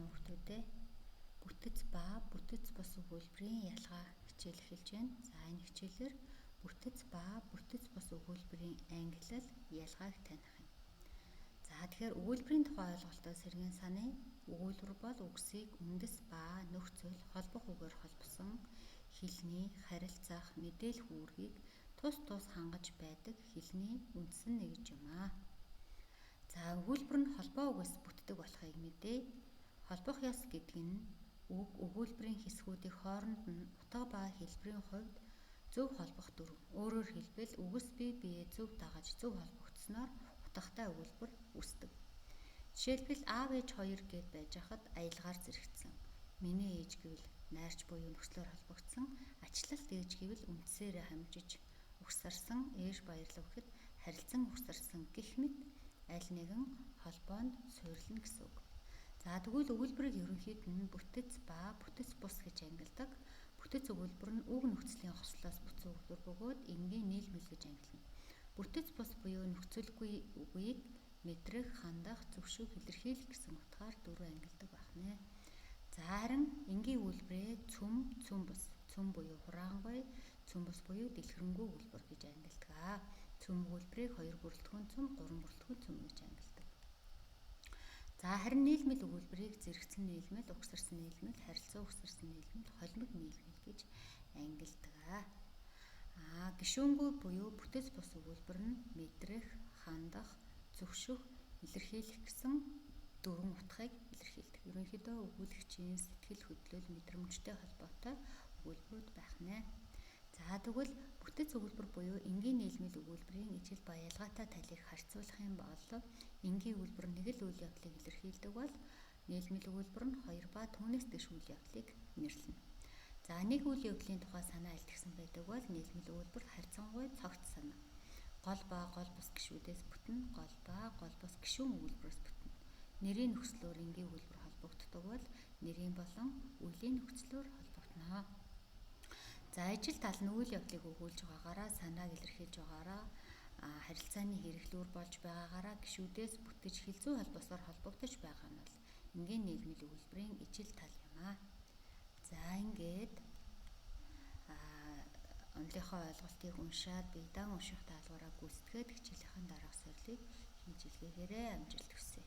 сайхан хүүхдүүдээ бүтэц ба бүтэц бус өгүүлбэрийн ялгаа хичээл эхэлж байна. За энэ хичээлээр бүтэц ба бүтэц бус өгүүлбэрийн ангиллал ялгааг таних юм. За тэгэхээр өгүүлбэрийн тухай ойлголтоо сэргийн саная. Өгүүлбэр бол үгсийг үндэс ба нөхцөл холбох үгээр холбосон хэлний харилцах мэдээлэх үүргийг тус хангаж байдаг хэлний үндсэн нэгж юм аа. За өгүүлбэр нь холбоо үгээс бүтдэг болохыг мэдээ. Холбох ёс гэдэг нь үг өгүүлбэрийн хэсгүүдийн хооронд нь утга ба хэлбэрийн хувьд зөв холбох дүрм. Өөрөөр хэлбэл үгс бие биеэ зөв дагаж зөв холбогдсноор утгатай өгүүлбэр үүсдэг. Жишээлбэл аав ээж хоёр гээд байж хахад аялгаар зэрэгцсэн. Миний ээж гэвэл найрч буюу нөхцлөөр холбогдсон. Ачлалт ээж гэвэл үндсээрээ хамжиж угсарсан ээж баярлав гэхэд харилцан угсарсан гэх мэт аль нэгэн холбоонд суйрлана гэсэн үг. За тэгвэл өгүүлбэрийг ерөнхийд нь бүтэц ба бүтэц бус гэж ангилдаг. Бүтэц өгүүлбэр нь үг нөхцөлийн хослоос бүтсэн өгүүлбэр бөгөөд энгийн нийлмэл гэж ангилна. Бүтэц бус буюу нөхцөлгүй үгийг мэдрэх, хандах, зөвшөөрөх, илэрхийлэх гэсэн утгаар дөрвөн ангилдаг байна. За харин энгийн өгүүлбэрээ цөм бус, цөм буюу хураангуй, цөм бус буюу дэлгэрэнгүй өгүүлбэр гэж ангилдаг. Цөм өгүүлбэрийг 2 бүрэлдэхүүн цөм, 3 бүрэлдэхүүн цөм гэж ангилдаг. За харин нийлмэл өгүүлбэрийг зэрэгцэн нийлмэл, угсарсан нийлмэл, харилцаа угсарсан нийлмэл, холимог нийлмэл гэж ангилдаг. Гишүүнгүй буюу бүтэц бус өгүүлбэр нь мэдрэх, хандах, зөвшөөрөх, илэрхийлэх гэсэн дөрвөн утгыг илэрхийлдэг. Ерөнхийдөө өгүүлэгчийн сэтгэл хөдлөл мэдрэмжтэй холбоотой өгүүлбэрүүд байх нэ. За тэгвэл бүтэц өгүүлбэр буюу энгийн нийлмэл өгүүлбэрийн ижил ба ялгаатай талыг харьцуулах юм бол энгийн өгүүлбэр нэг л үйл явдлыг илэрхийлдэг бол нийлмэл өгүүлбэр нь 2 ба түүнээс дэш үйл явдлыг нэрлэнэ. За нэг үйл явдлын тухай санаа илтгэсэн байдаг бол нийлмэл өгүүлбэр харьцангуй цогц санаа. Гол ба гол бус гишүүдээс бүтэн, гол ба гол бус гишүүн өгүүлбэрээс бүтэн. Нэрийн нөхцлөөр энгийн өгүүлбэр холбогддог бол нэрийн болон үеийн нөхцлөөр холбогдно. За ижил тал нь үйл явдлыг өгүүлж байгаагаараа, санааг илэрхийлж байгаагаараа, харилцааны хэрэглүүр болж байгаагаараа гишүүдээс бүтэж хилцүү холбосоор холбогдож байгаа нь бол энгийн нийлмэл өгүүлбэрийн ижил тал юм аа. За ингээд онлынхоо ойлголтыг уншаад биедан унших даалгавраа гүйцэтгээд хичээлийнхэн дараах сорилыг хийж илгээгээрэй. Амжилт хүсье.